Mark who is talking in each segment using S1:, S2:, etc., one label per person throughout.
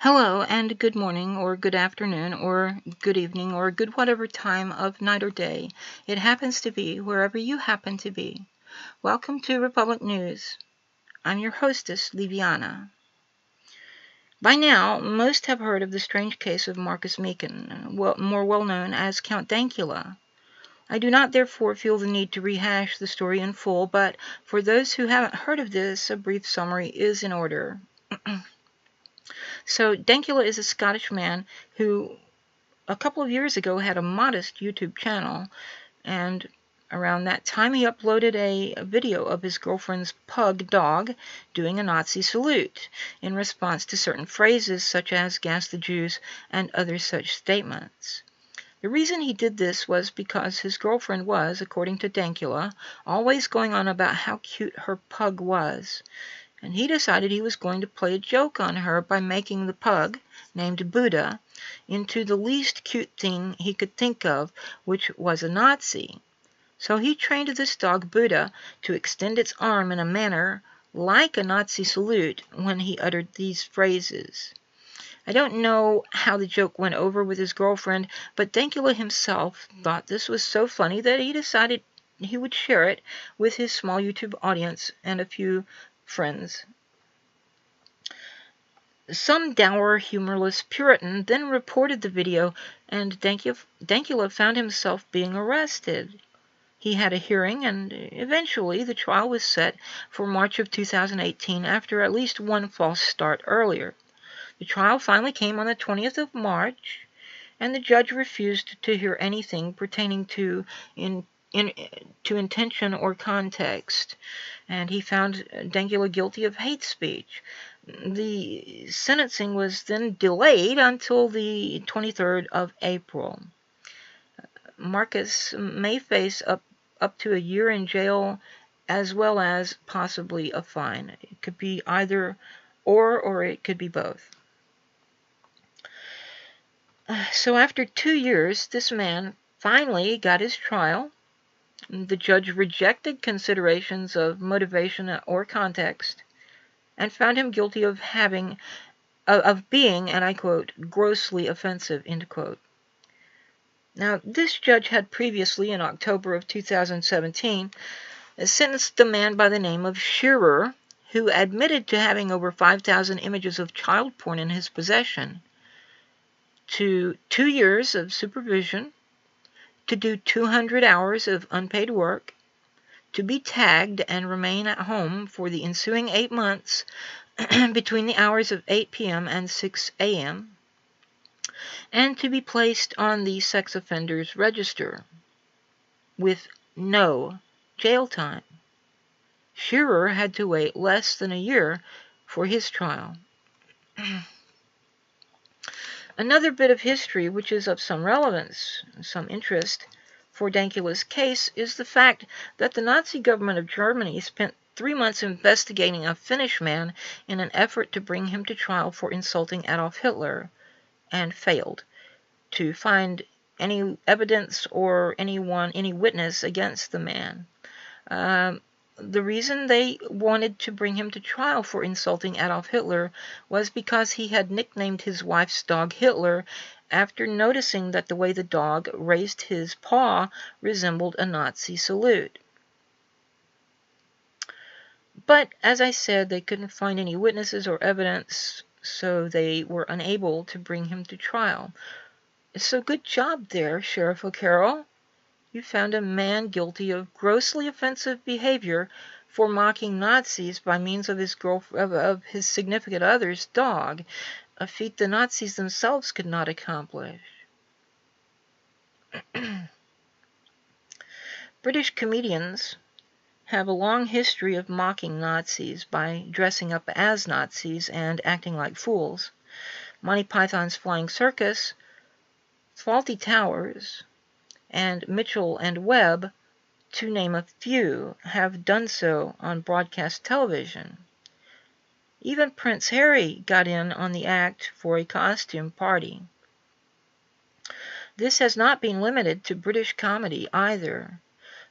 S1: Hello and good morning or good afternoon or good evening or good whatever time of night or day it happens to be wherever you happen to be. Welcome to Republic News. I'm your hostess, Liviana. By now, most have heard of the strange case of Marcus Meekin, more well known as Count Dankula. I do not therefore feel the need to rehash the story in full, but for those who haven't heard of this, a brief summary is in order. So Dankula is a Scottish man who a couple of years ago had a modest YouTube channel, and around that time he uploaded a video of his girlfriend's pug dog doing a Nazi salute in response to certain phrases such as gas the Jews and other such statements. The reason he did this was because his girlfriend was, according to Dankula, always going on about how cute her pug was, and he decided he was going to play a joke on her by making the pug, named Buddha, into the least cute thing he could think of, which was a Nazi. So he trained this dog Buddha to extend its arm in a manner like a Nazi salute when he uttered these phrases. I don't know how the joke went over with his girlfriend, but Dankula himself thought this was so funny that he decided he would share it with his small YouTube audience and a few friends. Some dour, humorless Puritan then reported the video, and Dankula found himself being arrested. He had a hearing, and eventually the trial was set for March of 2018 after at least one false start earlier. The trial finally came on the 20th of March, and the judge refused to hear anything pertaining to intention or context, and he found Dankula guilty of hate speech. The sentencing was then delayed until the 23rd of April. Marcus may face up to a year in jail as well as possibly a fine. It could be either or it could be both. So after 2 years, this man finally got his trial. The judge rejected considerations of motivation or context and found him guilty of being, and I quote, grossly offensive, end quote. Now, this judge had previously, in October of 2017, sentenced a man by the name of Shearer, who admitted to having over 5,000 images of child porn in his possession, to 2 years of supervision, to do 200 hours of unpaid work, to be tagged and remain at home for the ensuing 8 months between the hours of 8 p.m. and 6 a.m., and to be placed on the sex offenders register with no jail time. Shearer had to wait less than a year for his trial. Another bit of history which is of some relevance, some interest for Dankula's case, is the fact that the Nazi government of Germany spent 3 months investigating a Finnish man in an effort to bring him to trial for insulting Adolf Hitler, and failed to find any evidence or any witness against the man. The reason they wanted to bring him to trial for insulting Adolf Hitler was because he had nicknamed his wife's dog Hitler after noticing that the way the dog raised his paw resembled a Nazi salute. But, as I said, they couldn't find any witnesses or evidence, so they were unable to bring him to trial. So good job there, Sheriff O'Carroll. You found a man guilty of grossly offensive behavior for mocking Nazis by means of his significant other's dog, a feat the Nazis themselves could not accomplish. British comedians have a long history of mocking Nazis by dressing up as Nazis and acting like fools. Monty Python's Flying Circus, Fawlty Towers, and Mitchell and Webb, to name a few, have done so on broadcast television. Even Prince Harry got in on the act for a costume party. This has not been limited to British comedy either.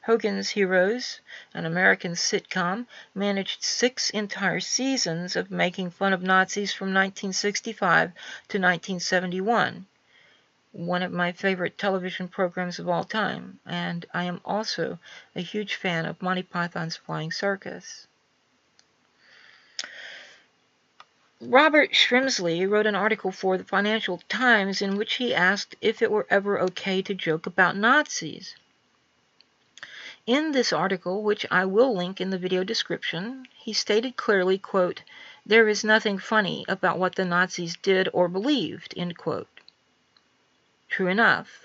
S1: Hogan's Heroes, an American sitcom, managed 6 entire seasons of making fun of Nazis from 1965 to 1971. One of my favorite television programs of all time, and I am also a huge fan of Monty Python's Flying Circus. Robert Shrimsley wrote an article for the Financial Times in which he asked if it were ever okay to joke about Nazis. In this article, which I will link in the video description, he stated clearly, quote, "There is nothing funny about what the Nazis did or believed," end quote. True enough.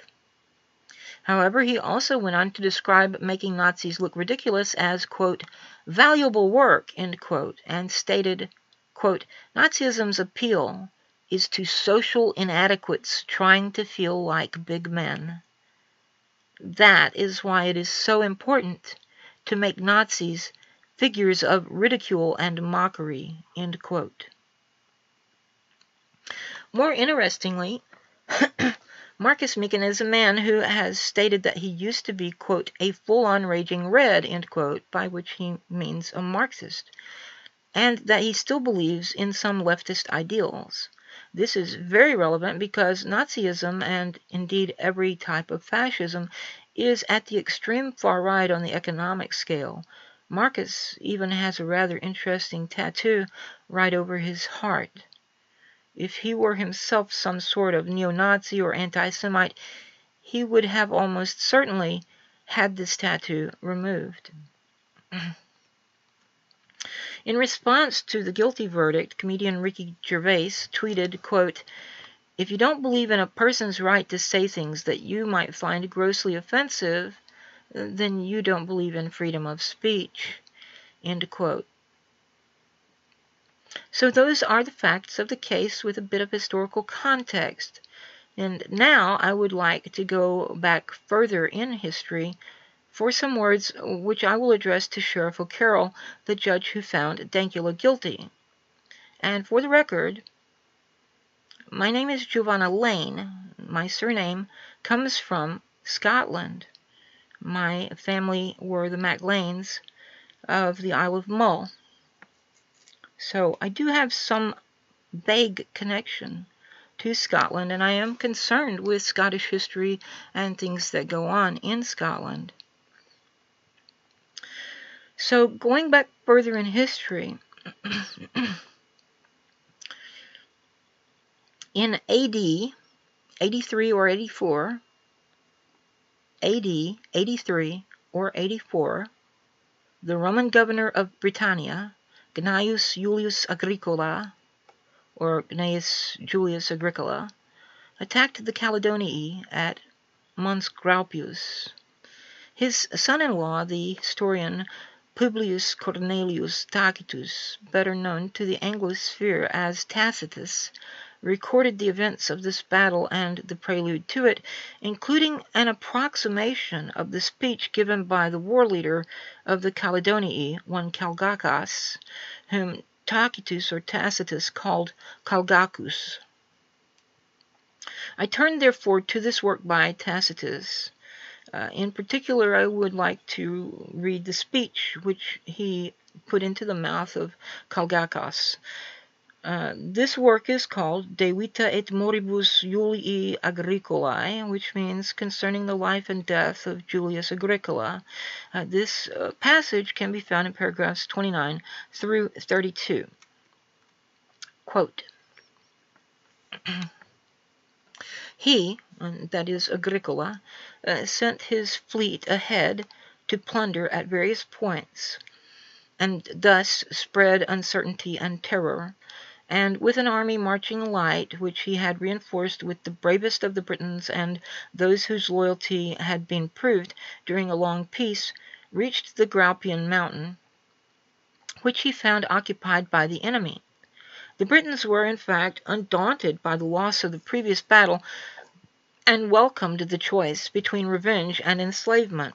S1: However, he also went on to describe making Nazis look ridiculous as, quote, "valuable work," end quote, and stated, quote, "Nazism's appeal is to social inadequates trying to feel like big men. That is why it is so important to make Nazis figures of ridicule and mockery," end quote. More interestingly, Marcus Meekin is a man who has stated that he used to be, quote, "a full-on raging red," end quote, by which he means a Marxist, and that he still believes in some leftist ideals. This is very relevant because Nazism, and indeed every type of fascism, is at the extreme far right on the economic scale. Marcus even has a rather interesting tattoo right over his heart. If he were himself some sort of neo-Nazi or anti-Semite, he would have almost certainly had this tattoo removed. In response to the guilty verdict, comedian Ricky Gervais tweeted, quote, "If you don't believe in a person's right to say things that you might find grossly offensive, then you don't believe in freedom of speech," end quote. So those are the facts of the case with a bit of historical context. And now I would like to go back further in history for some words which I will address to Sheriff O'Carroll, the judge who found Dankula guilty. And for the record, my name is Giovanna Lane. My surname comes from Scotland. My family were the MacLanes of the Isle of Mull. So I do have some vague connection to Scotland, and I am concerned with Scottish history and things that go on in Scotland. So going back further in history, in AD 83 or 84, AD 83 or 84, the Roman governor of Britannia, Gnaeus Julius Agricola, or Gnaeus Julius Agricola, attacked the Caledonii at Mons Graupius. His son-in-law, the historian Publius Cornelius Tacitus, better known to the Anglosphere as Tacitus, recorded the events of this battle and the prelude to it, including an approximation of the speech given by the war leader of the Caledonii, one Calgacus, whom Tacitus or Tacitus called Calgacus. I turn therefore to this work by Tacitus. In particular, I would like to read the speech which he put into the mouth of Calgacus. This work is called De Vita et Moribus Julii Agricolae, which means concerning the life and death of Julius Agricola. This passage can be found in paragraphs 29 through 32. Quote, "He, that is Agricola, sent his fleet ahead to plunder at various points, and thus spread uncertainty and terror, and with an army marching light, which he had reinforced with the bravest of the Britons and those whose loyalty had been proved during a long peace, reached the Graupian mountain, which he found occupied by the enemy. The Britons were, in fact, undaunted by the loss of the previous battle, and welcomed the choice between revenge and enslavement.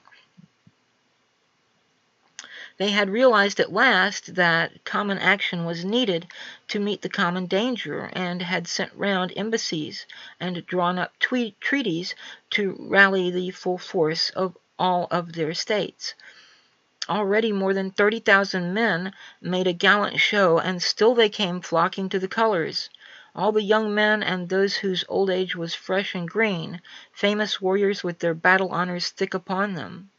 S1: They had realized at last that common action was needed to meet the common danger, and had sent round embassies and drawn up treaties to rally the full force of all of their states. Already more than 30,000 men made a gallant show, and still they came flocking to the colors. All the young men and those whose old age was fresh and green, famous warriors with their battle honors thick upon them.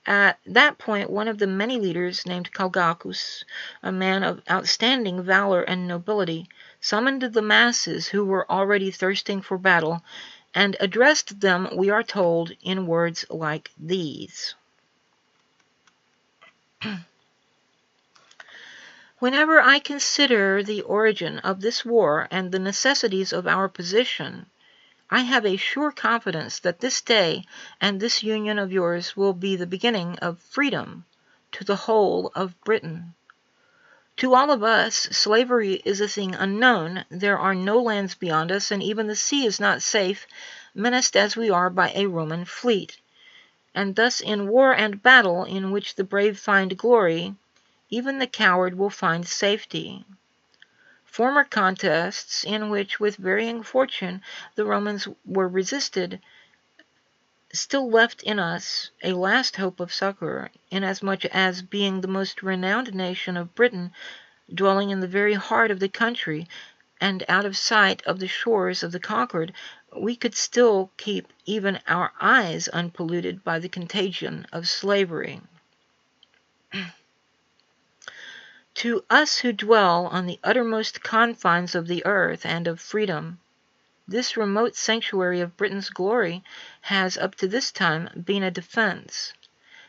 S1: At that point one of the many leaders, named Calgacus, a man of outstanding valor and nobility, summoned the masses who were already thirsting for battle, and addressed them, we are told, in words like these. Whenever I consider the origin of this war and the necessities of our position, I have a sure confidence that this day and this union of yours will be the beginning of freedom to the whole of Britain. To all of us, slavery is a thing unknown. There are no lands beyond us, and even the sea is not safe, menaced as we are by a Roman fleet. And thus in war and battle, in which the brave find glory, even the coward will find safety. Former contests, in which with varying fortune the Romans were resisted, still left in us a last hope of succor, inasmuch as, being the most renowned nation of Britain, dwelling in the very heart of the country, and out of sight of the shores of the conquered, we could still keep even our eyes unpolluted by the contagion of slavery. To us who dwell on the uttermost confines of the earth and of freedom, this remote sanctuary of Britain's glory has up to this time been a defense.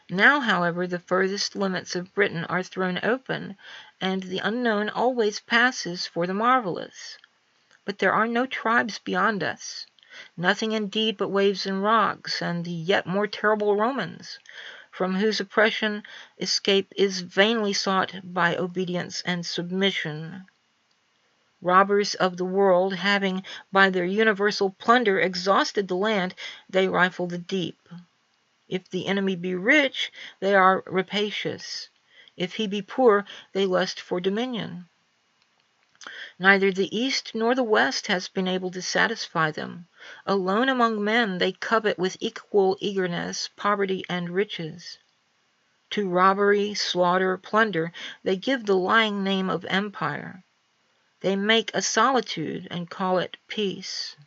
S1: Now, however, the furthest limits of Britain are thrown open, and the unknown always passes for the marvelous. But there are no tribes beyond us, nothing indeed but waves and rocks, and the yet more terrible Romans, from whose oppression escape is vainly sought by obedience and submission. Robbers of the world, having by their universal plunder exhausted the land, they rifle the deep. If the enemy be rich, they are rapacious. If he be poor, they lust for dominion. Neither the East nor the West has been able to satisfy them. Alone among men they covet with equal eagerness poverty and riches. To robbery, slaughter, plunder, they give the lying name of empire. They make a solitude and call it peace.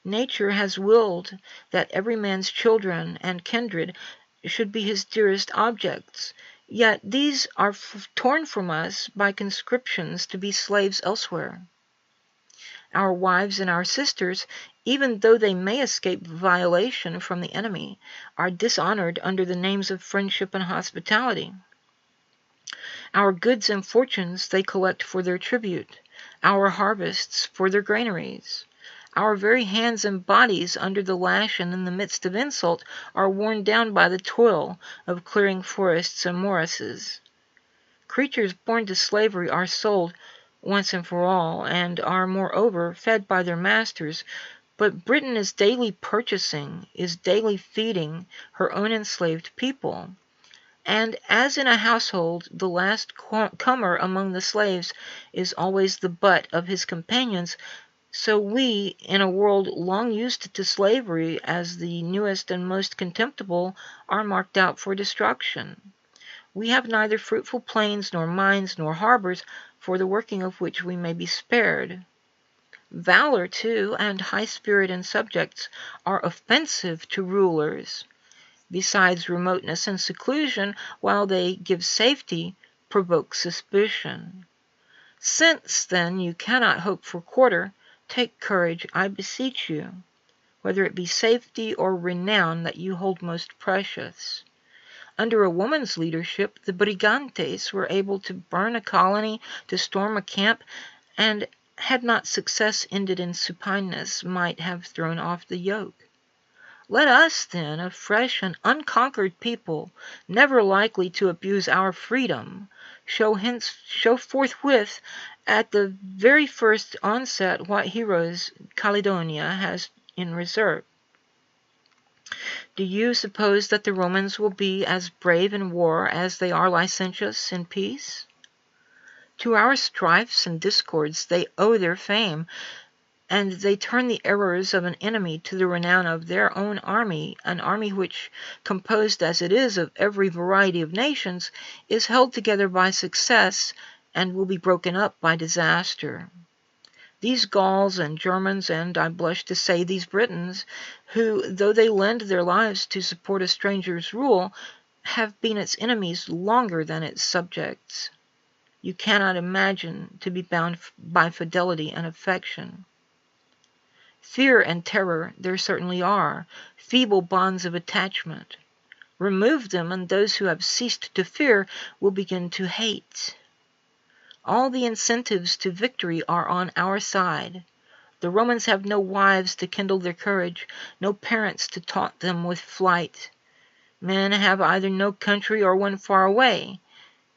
S1: Nature has willed that every man's children and kindred should be his dearest objects, yet these are torn from us by conscriptions to be slaves elsewhere. Our wives and our sisters, even though they may escape violation from the enemy, are dishonored under the names of friendship and hospitality. Our goods and fortunes they collect for their tribute, our harvests for their granaries. Our very hands and bodies, under the lash and in the midst of insult, are worn down by the toil of clearing forests and morasses. Creatures born to slavery are sold once and for all, and are moreover fed by their masters, but Britain is daily purchasing, is daily feeding her own enslaved people. And as in a household the last comer among the slaves is always the butt of his companions, so we, in a world long used to slavery as the newest and most contemptible, are marked out for destruction. We have neither fruitful plains, nor mines, nor harbors, for the working of which we may be spared. Valor, too, and high spirit in subjects are offensive to rulers. Besides, remoteness and seclusion, while they give safety, provoke suspicion. Since, then, you cannot hope for quarter, take courage, I beseech you, whether it be safety or renown that you hold most precious. Under a woman's leadership, the Brigantes were able to burn a colony, to storm a camp, and had not success ended in supineness, might have thrown off the yoke. Let us, then, a fresh and unconquered people, never likely to abuse our freedom, show forthwith at the very first onset what heroes Caledonia has in reserve. Do you suppose that the Romans will be as brave in war as they are licentious in peace? To our strifes and discords they owe their fame, and they turn the errors of an enemy to the renown of their own army, an army which, composed as it is of every variety of nations, is held together by success and will be broken up by disaster. These Gauls and Germans, and I blush to say these Britons, who, though they lend their lives to support a stranger's rule, have been its enemies longer than its subjects. You cannot imagine to be bound by fidelity and affection. Fear and terror there certainly are, feeble bonds of attachment. Remove them, and those who have ceased to fear will begin to hate. All the incentives to victory are on our side. The Romans have no wives to kindle their courage, no parents to taunt them with flight. Men have either no country or one far away.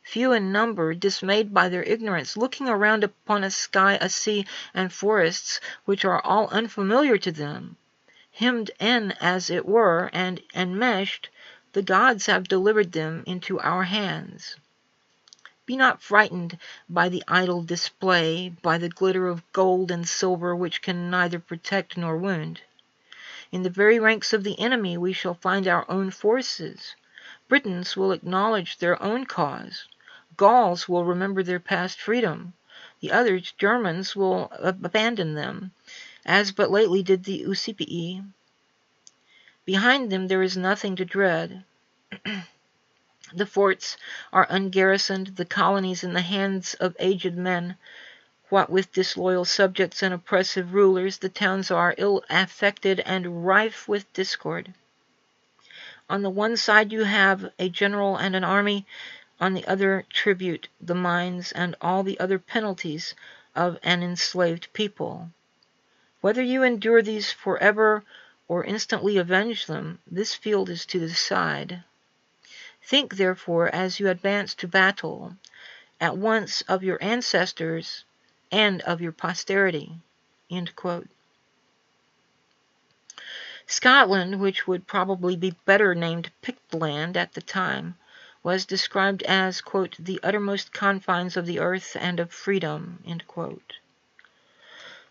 S1: Few in number, dismayed by their ignorance, looking around upon a sky, a sea, and forests which are all unfamiliar to them. Hemmed in, as it were, and enmeshed, the gods have delivered them into our hands. Be not frightened by the idle display, by the glitter of gold and silver which can neither protect nor wound. In the very ranks of the enemy we shall find our own forces. Britons will acknowledge their own cause. Gauls will remember their past freedom. The other Germans will abandon them, as but lately did the Usipii. Behind them there is nothing to dread. The forts are ungarrisoned, the colonies in the hands of aged men. What with disloyal subjects and oppressive rulers, the towns are ill-affected and rife with discord. On the one side you have a general and an army, on the other tribute, the mines, and all the other penalties of an enslaved people. Whether you endure these forever or instantly avenge them, this field is to decide. Think, therefore, as you advance to battle, at once of your ancestors and of your posterity." End quote. Scotland, which would probably be better named Pictland at the time, was described as, quote, "the uttermost confines of the earth and of freedom." End quote.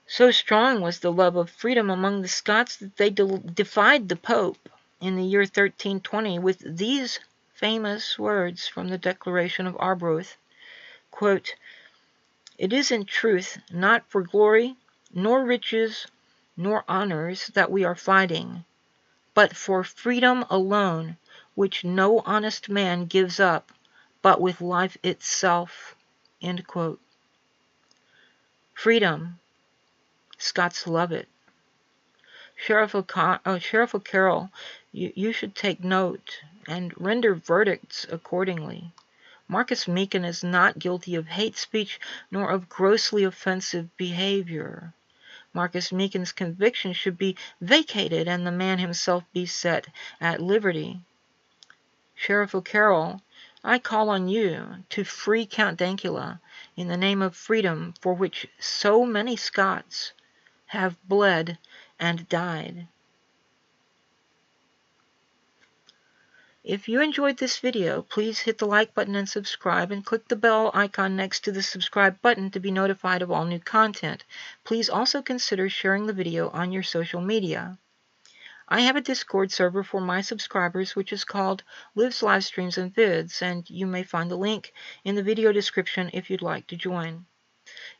S1: So strong was the love of freedom among the Scots that they defied the Pope in the year 1320 with these famous words from the Declaration of Arbroath, quote, "It is in truth not for glory, nor riches, nor honors that we are fighting, but for freedom alone, which no honest man gives up, but with life itself." End quote. Freedom. Scots love it. Sheriff O'Carroll, you should take note and render verdicts accordingly. Marcus Meekin is not guilty of hate speech nor of grossly offensive behavior. Marcus Meekin's conviction should be vacated and the man himself be set at liberty. Sheriff O'Carroll, I call on you to free Count Dankula in the name of freedom for which so many Scots have bled and died. If you enjoyed this video, please hit the like button and subscribe, and click the bell icon next to the subscribe button to be notified of all new content. Please also consider sharing the video on your social media. I have a Discord server for my subscribers which is called Lives, Livestreams, and Vids, and you may find the link in the video description if you'd like to join.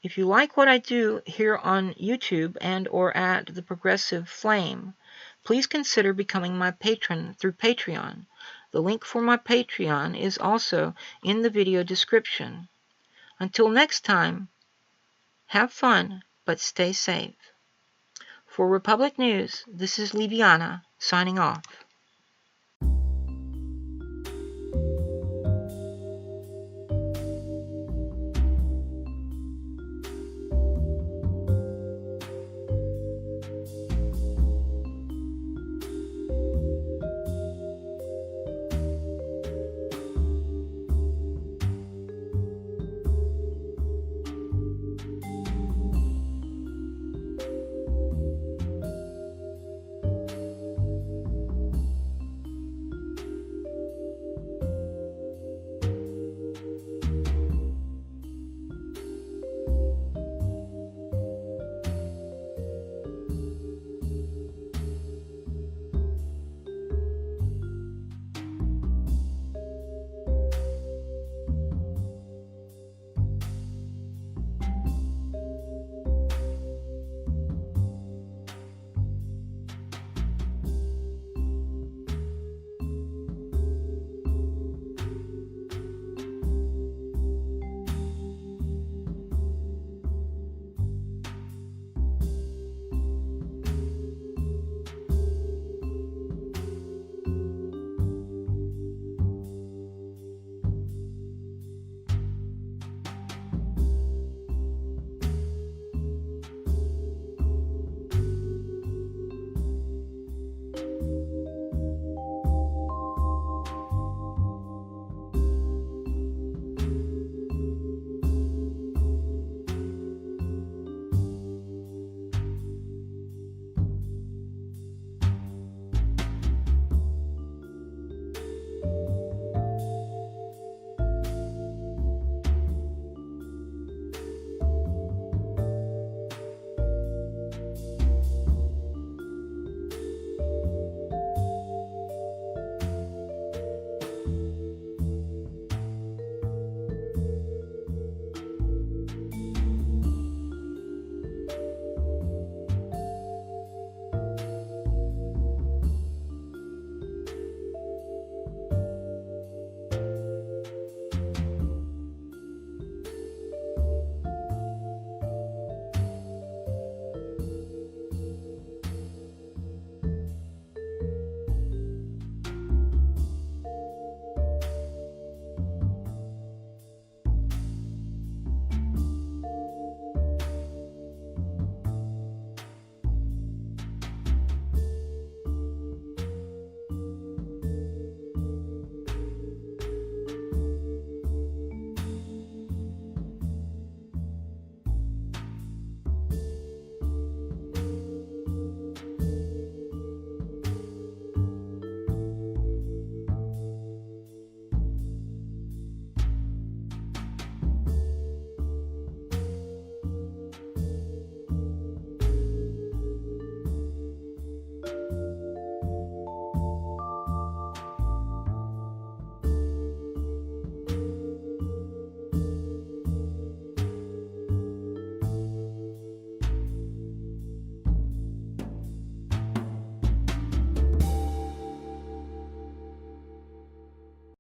S1: If you like what I do here on YouTube and or at The Progressive Flame, please consider becoming my patron through Patreon. The link for my Patreon is also in the video description. Until next time, have fun, but stay safe. For Republic News, this is Liviana, signing off.